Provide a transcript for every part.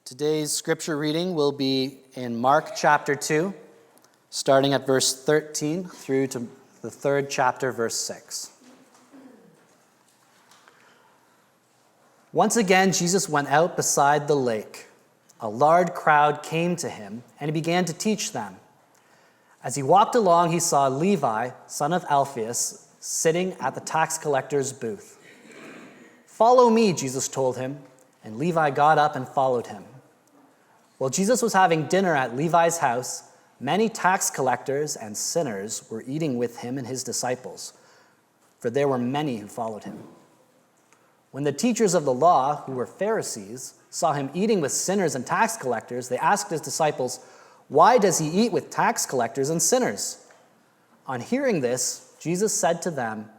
Today's scripture reading will be in Mark chapter 2, starting at verse 13 through to the third chapter, verse 6. Once again, Jesus went out beside the lake. A large crowd came to him, and he began to teach them. As he walked along, he saw Levi, son of Alphaeus, sitting at the tax collector's booth. "Follow me," Jesus told him, and Levi got up and followed him. While Jesus was having dinner at Levi's house, many tax collectors and sinners were eating with him and his disciples, for there were many who followed him. When the teachers of the law, who were Pharisees, saw him eating with sinners and tax collectors, they asked his disciples, "Why does he eat with tax collectors and sinners?" On hearing this, Jesus said to them,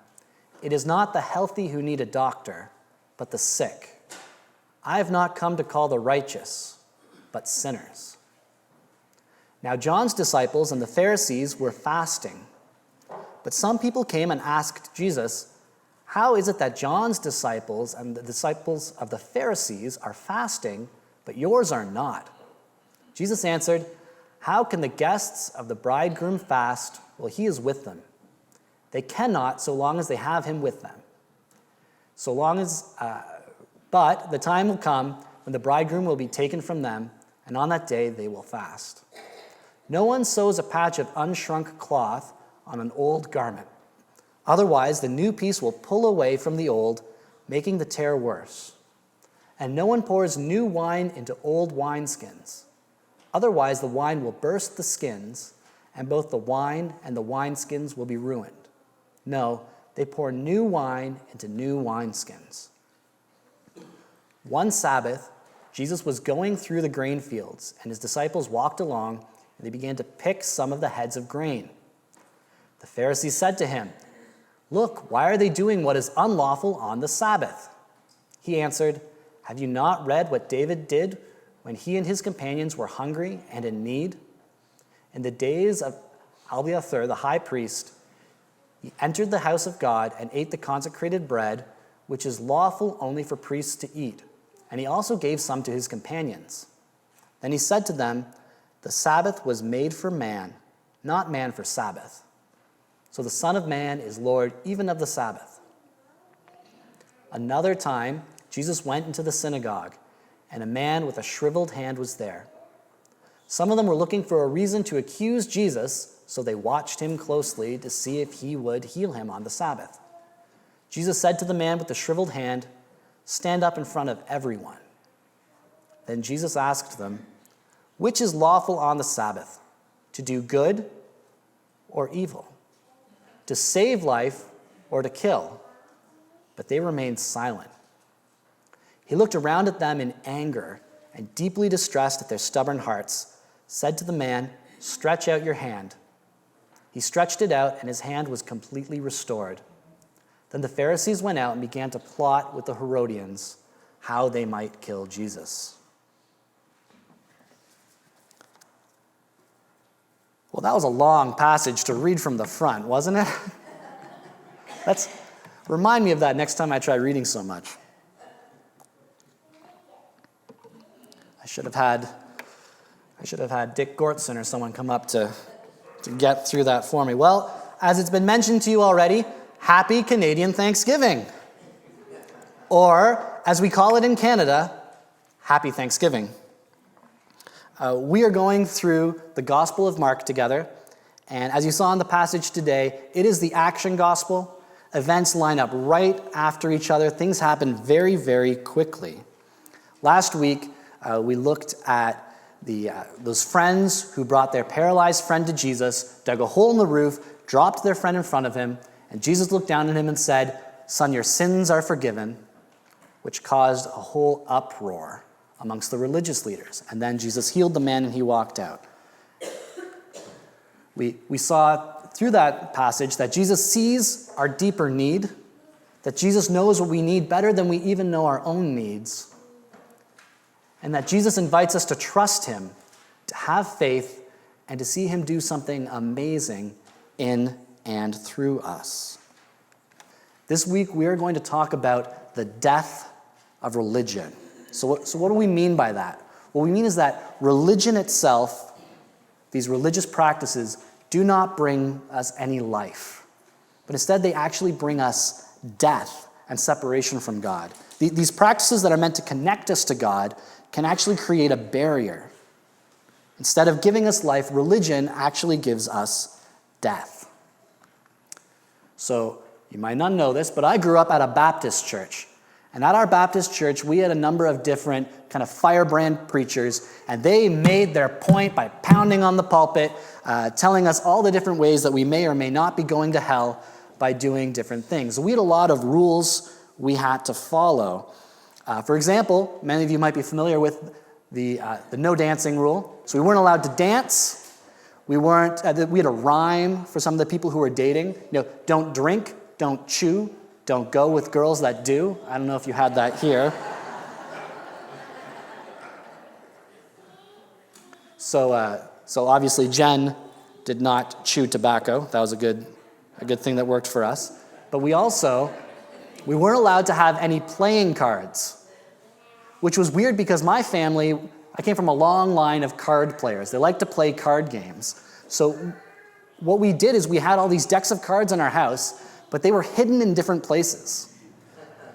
"It is not the healthy who need a doctor, but the sick. I have not come to call the righteous, but sinners." Now John's disciples and the Pharisees were fasting. But some people came and asked Jesus, "How is it that John's disciples and the disciples of the Pharisees are fasting, but yours are not?" Jesus answered, "How can the guests of the bridegroom fast while he is with them? They cannot so long as they have him with them. But the time will come when the bridegroom will be taken from them, and on that day they will fast. No one sews a patch of unshrunk cloth on an old garment. Otherwise, the new piece will pull away from the old, making the tear worse. And no one pours new wine into old wineskins. Otherwise, the wine will burst the skins, and both the wine and the wineskins will be ruined. No, they pour new wine into new wineskins." One Sabbath, Jesus was going through the grain fields, and his disciples walked along, and they began to pick some of the heads of grain. The Pharisees said to him, "Look, why are they doing what is unlawful on the Sabbath?" He answered, "Have you not read what David did when he and his companions were hungry and in need? In the days of Abiathar, the high priest, he entered the house of God and ate the consecrated bread, which is lawful only for priests to eat. And he also gave some to his companions. Then he said to them, 'The Sabbath was made for man, not man for Sabbath. So the Son of Man is Lord even of the Sabbath.'" Another time, Jesus went into the synagogue, and a man with a shriveled hand was there. Some of them were looking for a reason to accuse Jesus, so they watched him closely to see if he would heal him on the Sabbath. Jesus said to the man with the shriveled hand, "Stand up in front of everyone." Then Jesus asked them, "Which is lawful on the Sabbath, to do good or evil? To save life or to kill?" But they remained silent. He looked around at them in anger and, deeply distressed at their stubborn hearts, said to the man, "Stretch out your hand." He stretched it out, and his hand was completely restored. Then the Pharisees went out and began to plot with the Herodians how they might kill Jesus. Well, that was a long passage to read from the front, wasn't it? Remind me of that next time I try reading so much. I should have had Dick Gortson or someone come up to get through that for me. Well, as it's been mentioned to you already, Happy Canadian Thanksgiving. Or, as we call it in Canada, Happy Thanksgiving. We are going through the Gospel of Mark together, and as you saw in the passage today, it is the action gospel. Events line up right after each other. Things happen very, very quickly. Last week, we looked at those friends who brought their paralyzed friend to Jesus, dug a hole in the roof, dropped their friend in front of him, and Jesus looked down at him and said, "Son, your sins are forgiven," which caused a whole uproar amongst the religious leaders. And then Jesus healed the man and he walked out. We saw through that passage that Jesus sees our deeper need, that Jesus knows what we need better than we even know our own needs, and that Jesus invites us to trust him, to have faith, and to see him do something amazing in and through us. This week, we are going to talk about the death of religion. So what do we mean by that? What we mean is that religion itself, these religious practices, do not bring us any life, but instead they actually bring us death and separation from God. These practices that are meant to connect us to God can actually create a barrier. Instead of giving us life, religion actually gives us death. So you might not know this, but I grew up at a Baptist church. And at our Baptist church, we had a number of different kind of firebrand preachers, and they made their point by pounding on the pulpit, telling us all the different ways that we may or may not be going to hell by doing different things. We had a lot of rules we had to follow. For example, many of you might be familiar with the no dancing rule. So we weren't allowed to dance. We had a rhyme for some of the people who were dating. Don't drink, don't chew, don't go with girls that do. I don't know if you had that here. So obviously Jen did not chew tobacco. That was a good thing that worked for us. But we weren't allowed to have any playing cards, which was weird because my family, I came from a long line of card players. They like to play card games. So what we did is we had all these decks of cards in our house, but they were hidden in different places.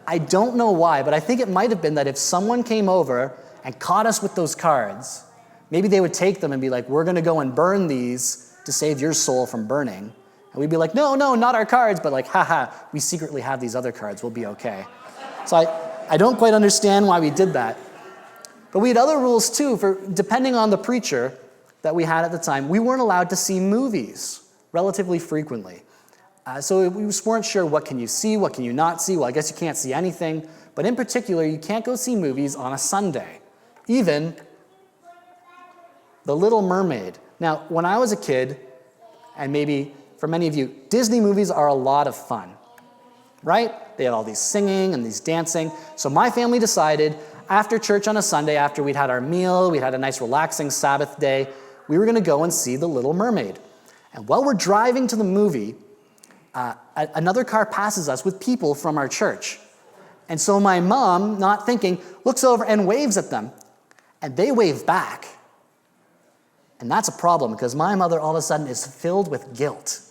I don't know why, but I think it might have been that if someone came over and caught us with those cards, maybe they would take them and be like, we're going to go and burn these to save your soul from burning. And we'd be like, no, not our cards, but like, haha, we secretly have these other cards, we'll be okay. So I don't quite understand why we did that. But we had other rules too, depending on the preacher that we had at the time. We weren't allowed to see movies relatively frequently. So we just weren't sure what can you see, what can you not see. Well, I guess you can't see anything. But in particular, you can't go see movies on a Sunday. Even The Little Mermaid. Now, when I was a kid, and maybe for many of you, Disney movies are a lot of fun, right? They have all these singing and these dancing. So my family decided after church on a Sunday, after we'd had our meal, we'd had a nice relaxing Sabbath day, we were going to go and see The Little Mermaid. And while we're driving to the movie, another car passes us with people from our church. And so my mom, not thinking, looks over and waves at them. And they wave back. And that's a problem because my mother all of a sudden is filled with guilt.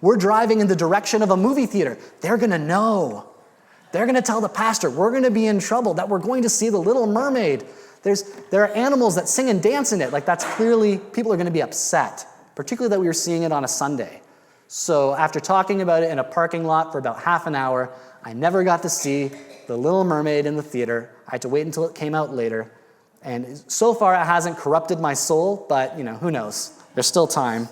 We're driving in the direction of a movie theater. They're going to know. They're going to tell the pastor, we're going to be in trouble, that we're going to see The Little Mermaid. There are animals that sing and dance in it. Like that's clearly, people are going to be upset, particularly that we were seeing it on a Sunday. So after talking about it in a parking lot for about half an hour, I never got to see The Little Mermaid in the theater. I had to wait until it came out later. And so far, it hasn't corrupted my soul, but who knows? There's still time.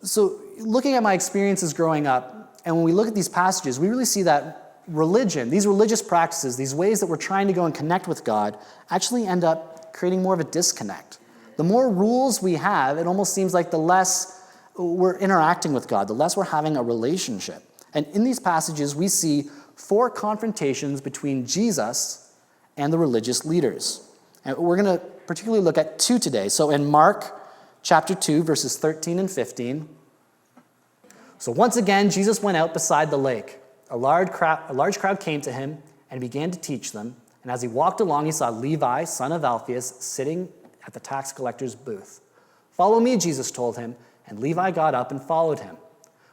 So looking at my experiences growing up, and when we look at these passages, we really see that religion, these religious practices, these ways that we're trying to go and connect with God, actually end up creating more of a disconnect. The more rules we have, it almost seems like the less we're interacting with God, the less we're having a relationship. And in these passages, we see 4 confrontations between Jesus and the religious leaders. And we're going to particularly look at 2 today. So in Mark chapter 2, verses 13 and 15. So once again, Jesus went out beside the lake. A large crowd came to him and began to teach them. And as he walked along, he saw Levi, son of Alphaeus, sitting at the tax collector's booth. "Follow me," Jesus told him, and Levi got up and followed him.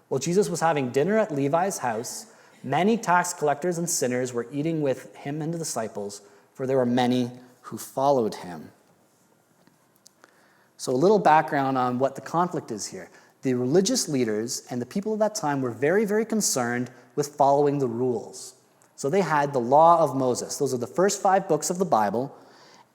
While Jesus was having dinner at Levi's house, many tax collectors and sinners were eating with him and the disciples, for there were many who followed him. So a little background on what the conflict is here. The religious leaders and the people of that time were very, very concerned with following the rules. So they had the law of Moses. Those are the first 5 books of the Bible,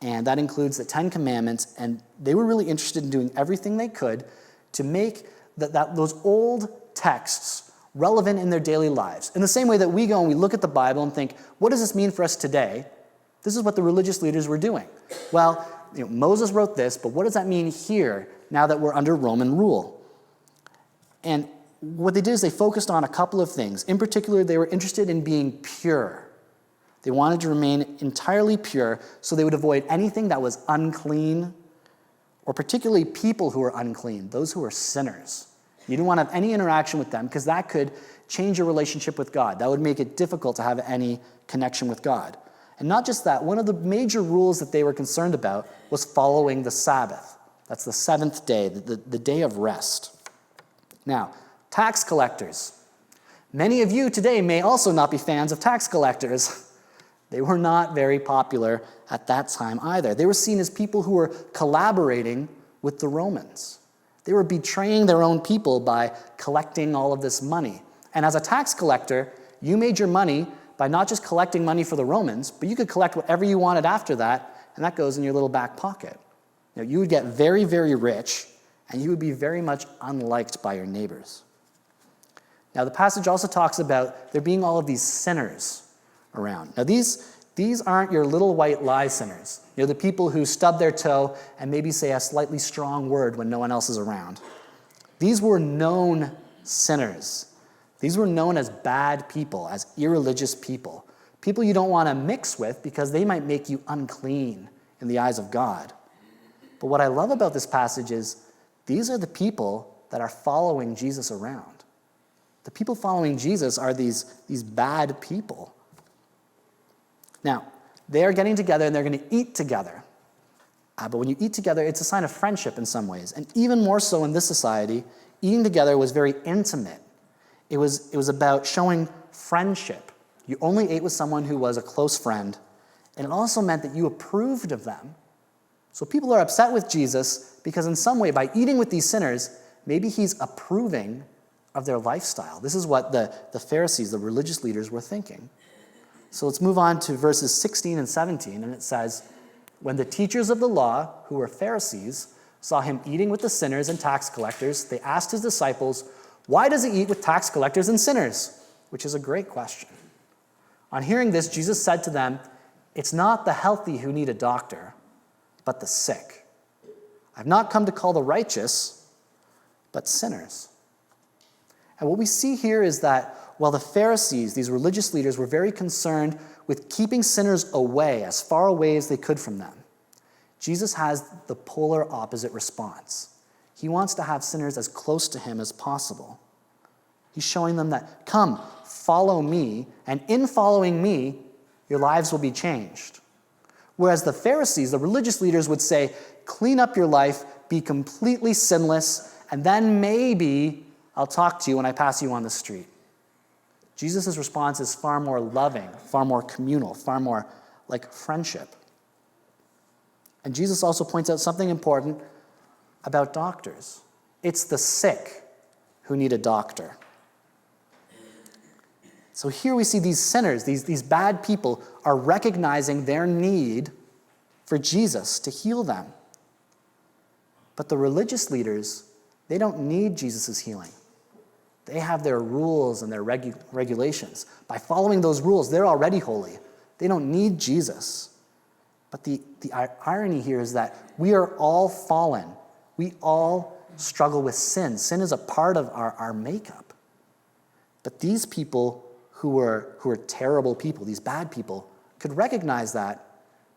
and that includes the 10 Commandments, and they were really interested in doing everything they could to make those old texts relevant in their daily lives. In the same way that we go and we look at the Bible and think, what does this mean for us today? This is what the religious leaders were doing. Well, Moses wrote this, but what does that mean here now that we're under Roman rule? And what they did is they focused on a couple of things. In particular, they were interested in being pure. They wanted to remain entirely pure, so they would avoid anything that was unclean, or particularly people who were unclean, those who were sinners. You didn't want to have any interaction with them because that could change your relationship with God. That would make it difficult to have any connection with God. And not just that, one of the major rules that they were concerned about was following the Sabbath. That's the seventh day, the day of rest. Now, tax collectors. Many of you today may also not be fans of tax collectors. They were not very popular at that time either. They were seen as people who were collaborating with the Romans. They were betraying their own people by collecting all of this money. And as a tax collector, you made your money by not just collecting money for the Romans, but you could collect whatever you wanted after that, and that goes in your little back pocket. You would get very, very rich, and you would be very much unliked by your neighbors. Now, the passage also talks about there being all of these sinners around. Now, these aren't your little white lie sinners. The people who stub their toe and maybe say a slightly strong word when no one else is around. These were known sinners. These were known as bad people, as irreligious people. People you don't want to mix with because they might make you unclean in the eyes of God. But what I love about this passage is these are the people that are following Jesus around. The people following Jesus are these bad people. Now, they are getting together and they're going to eat together. But when you eat together, it's a sign of friendship in some ways. And even more so in this society, eating together was very intimate. It was about showing friendship. You only ate with someone who was a close friend. And it also meant that you approved of them. So people are upset with Jesus because in some way, by eating with these sinners, maybe he's approving of their lifestyle. This is what the Pharisees, the religious leaders, were thinking. So let's move on to verses 16 and 17, and it says, "When the teachers of the law, who were Pharisees, saw him eating with the sinners and tax collectors, they asked his disciples, 'Why does he eat with tax collectors and sinners?' Which is a great question. On hearing this, Jesus said to them, 'It's not the healthy who need a doctor, but the sick. I've not come to call the righteous, but sinners.'" And what we see here is that while the Pharisees, these religious leaders, were very concerned with keeping sinners away, as far away as they could from them, Jesus has the polar opposite response. He wants to have sinners as close to him as possible. He's showing them that, come, follow me, and in following me, your lives will be changed. Whereas the Pharisees, the religious leaders, would say, clean up your life, be completely sinless, and then maybe I'll talk to you when I pass you on the street. Jesus' response is far more loving, far more communal, far more like friendship. And Jesus also points out something important about doctors. It's the sick who need a doctor. So here we see these sinners, these bad people, are recognizing their need for Jesus to heal them. But the religious leaders, they don't need Jesus' healing. They have their rules and their regulations. By following those rules, they're already holy. They don't need Jesus. But the irony here is that we are all fallen. We all struggle with sin. Sin is a part of our makeup. But these people who were terrible people, these bad people, could recognize that.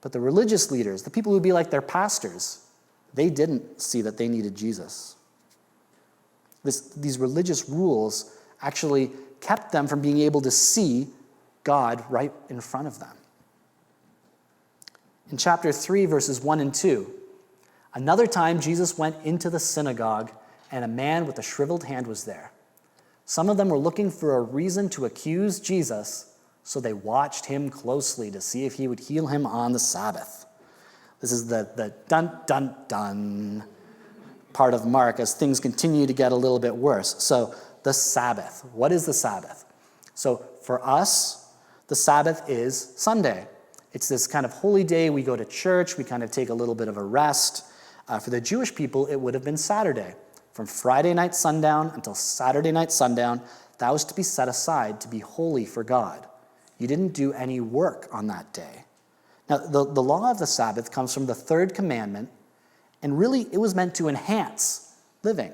But the religious leaders, the people who would be like their pastors, they didn't see that they needed Jesus. These religious rules actually kept them from being able to see God right in front of them. In chapter 3, verses 1 and 2, another time Jesus went into the synagogue, and a man with a shriveled hand was there. Some of them were looking for a reason to accuse Jesus, so they watched him closely to see if he would heal him on the Sabbath. This is the dun-dun-dun part of Mark as things continue to get a little bit worse. So the Sabbath. What is the Sabbath? So for us, the Sabbath is Sunday. It's this kind of holy day. We go to church. We kind of take a little bit of a rest. For the Jewish people, it would have been Saturday. From Friday night sundown until Saturday night sundown, that was to be set aside to be holy for God. You didn't do any work on that day. Now, the law of the Sabbath comes from the third commandment, and really it was meant to enhance living.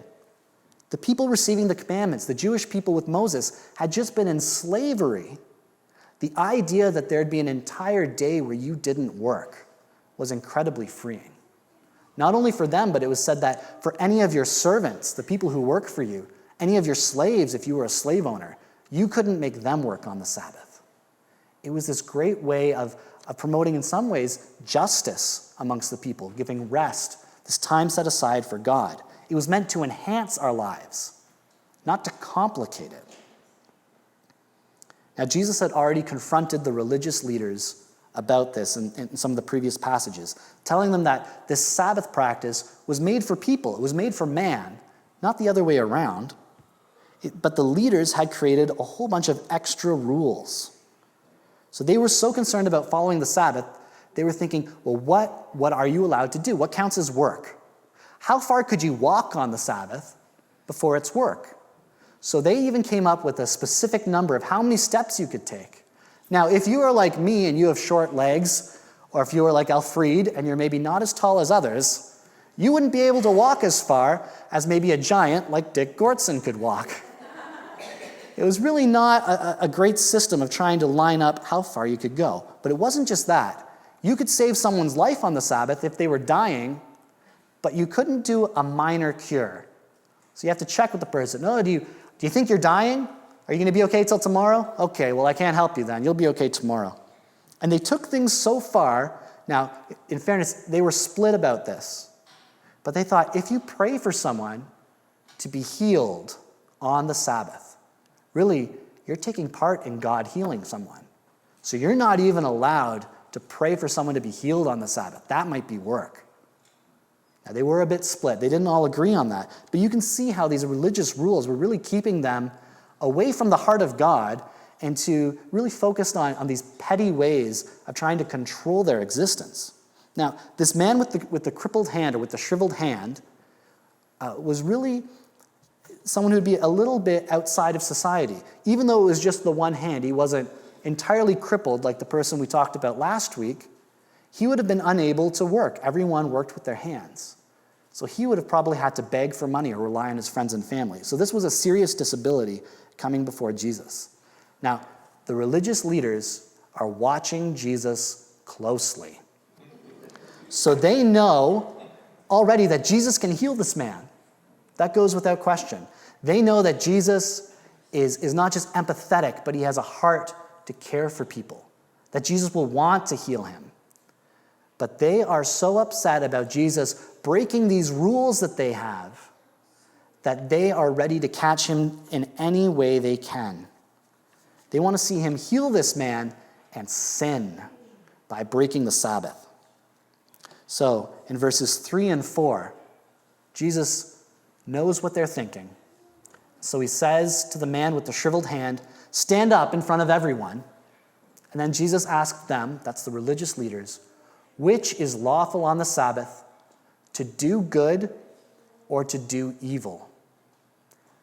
The people receiving the commandments, the Jewish people with Moses, had just been in slavery. The idea that there'd be an entire day where you didn't work was incredibly freeing. Not only for them, but it was said that for any of your servants, the people who work for you, any of your slaves, if you were a slave owner, you couldn't make them work on the Sabbath. It was this great way of of promoting, in some ways, justice amongst the people, giving rest, this time set aside for God. It was meant to enhance our lives, not to complicate it. Now, Jesus had already confronted the religious leaders about this in some of the previous passages, telling them that this Sabbath practice was made for people. It was made for man, not the other way around. But the leaders had created a whole bunch of extra rules. So they were so concerned about following the Sabbath, they were thinking, well, what are you allowed to do? What counts as work? How far could you walk on the Sabbath before it's work? So they even came up with a specific number of how many steps you could take. Now, if you are like me and you have short legs, or if you are like Alfred and you're maybe not as tall as others, you wouldn't be able to walk as far as maybe a giant like Dick Gortson could walk. It was really not a great system of trying to line up how far you could go. But it wasn't just that. You could save someone's life on the Sabbath if they were dying, but you couldn't do a minor cure. So you have to check with the person. Oh, do you think you're dying? Are you going to be okay till tomorrow? Okay, well, I can't help you then. You'll be okay tomorrow. And they took things so far. Now, in fairness, they were split about this. But they thought, if you pray for someone to be healed on the Sabbath, really, you're taking part in God healing someone. So you're not even allowed to pray for someone to be healed on the Sabbath. That might be work. Now, they were a bit split. They didn't all agree on that. But you can see how these religious rules were really keeping them away from the heart of God and to really focused on these petty ways of trying to control their existence. Now, this man with the crippled hand or with the shriveled hand was really someone who'd be a little bit outside of society. Even though it was just the one hand, he wasn't entirely crippled like the person we talked about last week, he would have been unable to work. Everyone worked with their hands. So he would have probably had to beg for money or rely on his friends and family. So this was a serious disability coming before Jesus. Now, the religious leaders are watching Jesus closely. So they know already that Jesus can heal this man. That goes without question. They know that Jesus is not just empathetic, but he has a heart to care for people, that Jesus will want to heal him. But they are so upset about Jesus breaking these rules that they have that they are ready to catch him in any way they can. They want to see him heal this man and sin by breaking the Sabbath. So in verses 3 and 4, Jesus knows what they're thinking. So he says to the man with the shriveled hand, "Stand up in front of everyone." And then Jesus asked them, that's the religious leaders, which is lawful on the Sabbath, to do good or to do evil,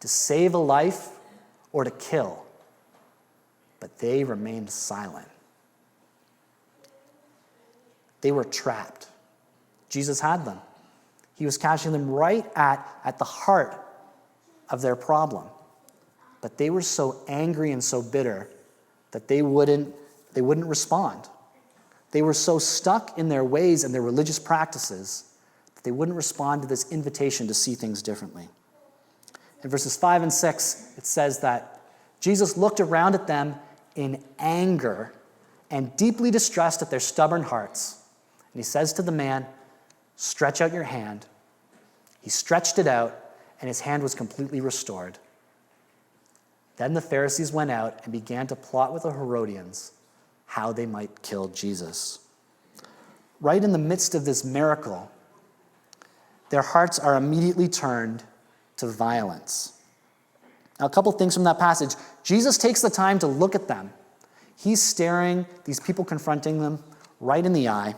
to save a life or to kill? But they remained silent. They were trapped. Jesus had them. He was catching them right at the heart of their problem. But they were so angry and so bitter that they wouldn't respond. They were so stuck in their ways and their religious practices that they wouldn't respond to this invitation to see things differently. In verses 5 and 6, it says that Jesus looked around at them in anger and deeply distressed at their stubborn hearts. And he says to the man, "Stretch out your hand." He stretched it out, and his hand was completely restored. Then the Pharisees went out and began to plot with the Herodians how they might kill Jesus. Right in the midst of this miracle, their hearts are immediately turned to violence. Now, a couple things from that passage. Jesus takes the time to look at them. He's staring these people confronting them right in the eye.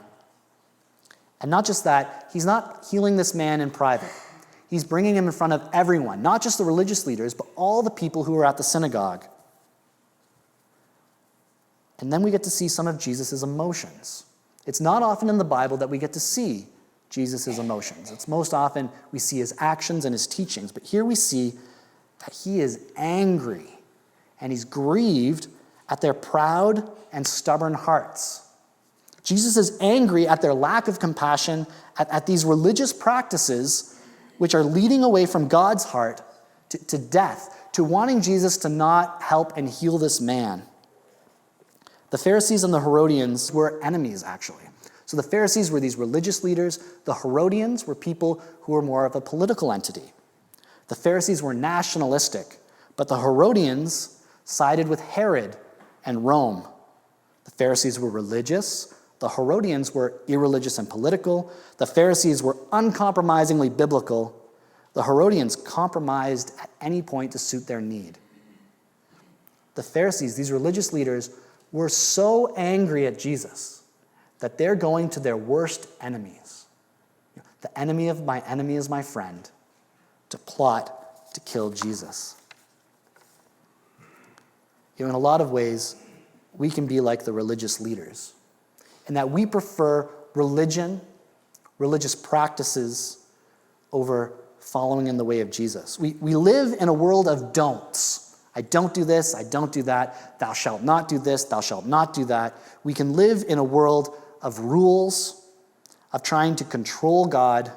And not just that, he's not healing this man in private. He's bringing him in front of everyone, not just the religious leaders, but all the people who were at the synagogue. And then we get to see some of Jesus' emotions. It's not often in the Bible that we get to see Jesus' emotions. It's most often we see his actions and his teachings. But here we see that he is angry and he's grieved at their proud and stubborn hearts. Jesus is angry at their lack of compassion, at these religious practices which are leading away from God's heart to death, to wanting Jesus to not help and heal this man. The Pharisees and the Herodians were enemies, actually. So the Pharisees were these religious leaders. The Herodians were people who were more of a political entity. The Pharisees were nationalistic, but the Herodians sided with Herod and Rome. The Pharisees were religious. The Herodians were irreligious and political. The Pharisees were uncompromisingly biblical. The Herodians compromised at any point to suit their need. The Pharisees, these religious leaders, were so angry at Jesus that they're going to their worst enemies. The enemy of my enemy is my friend, to plot to kill Jesus. In a lot of ways, we can be like the religious leaders, in that we prefer religion, religious practices, over following in the way of Jesus. We live in a world of don'ts. I don't do this, I don't do that. Thou shalt not do this, thou shalt not do that. We can live in a world of rules, of trying to control God,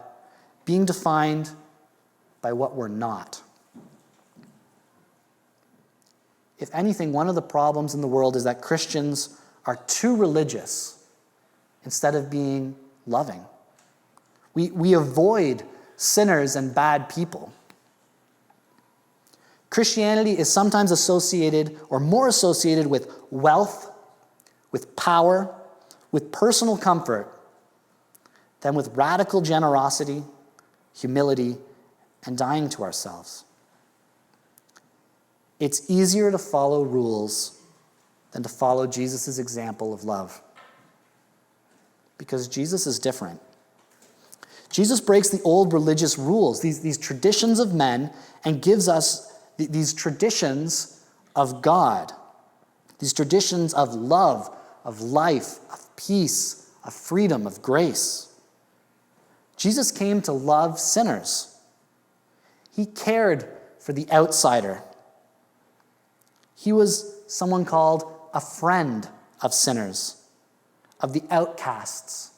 being defined by what we're not. If anything, one of the problems in the world is that Christians are too religious instead of being loving. We avoid sinners and bad people. Christianity is sometimes associated, or more associated, with wealth, with power, with personal comfort, than with radical generosity, humility, and dying to ourselves. It's easier to follow rules than to follow Jesus' example of love. Because Jesus is different. Jesus breaks the old religious rules, these traditions of men, and gives us these traditions of God, these traditions of love, of life, of peace, of freedom, of grace. Jesus came to love sinners. He cared for the outsider. He was someone called a friend of sinners, of the outcasts,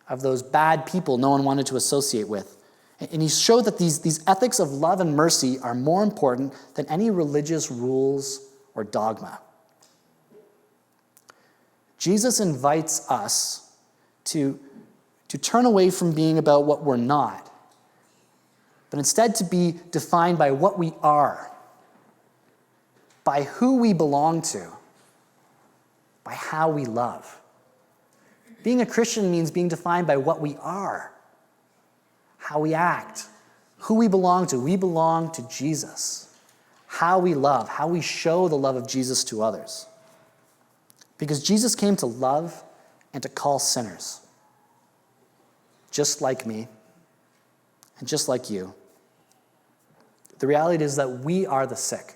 of those bad people no one wanted to associate with. And he showed that these ethics of love and mercy are more important than any religious rules or dogma. Jesus invites us to turn away from being about what we're not, but instead to be defined by what we are, by who we belong to, by how we love. Being a Christian means being defined by what we are, how we act, who we belong to. We belong to Jesus. How we love, how we show the love of Jesus to others. Because Jesus came to love and to call sinners, just like me and just like you. The reality is that we are the sick.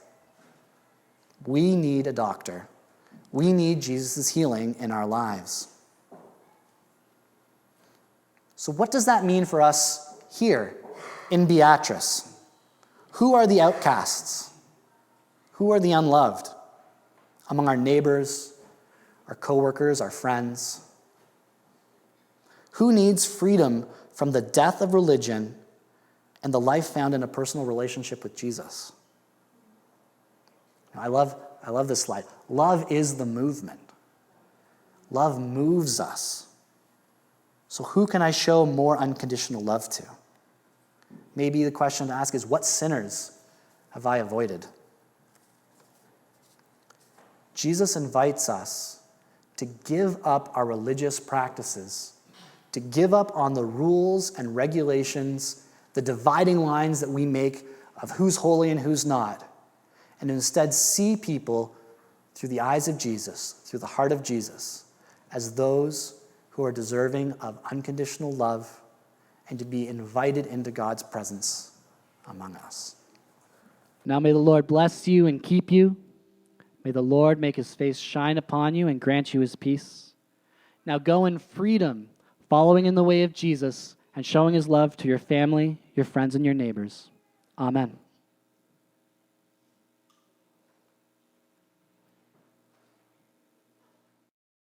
We need a doctor. We need Jesus' healing in our lives. So what does that mean for us here in Beatrice? Who are the outcasts? Who are the unloved among our neighbors, our coworkers, our friends? Who needs freedom from the death of religion and the life found in a personal relationship with Jesus? I love this slide. Love is the movement. Love moves us. So who can I show more unconditional love to? Maybe the question to ask is, what sinners have I avoided? Jesus invites us to give up our religious practices, to give up on the rules and regulations, the dividing lines that we make of who's holy and who's not, and instead see people through the eyes of Jesus, through the heart of Jesus, as those who are deserving of unconditional love and to be invited into God's presence among us. Now may the Lord bless you and keep you. May the Lord make his face shine upon you and grant you his peace. Now go in freedom, following in the way of Jesus and showing his love to your family, your friends, and your neighbors. Amen.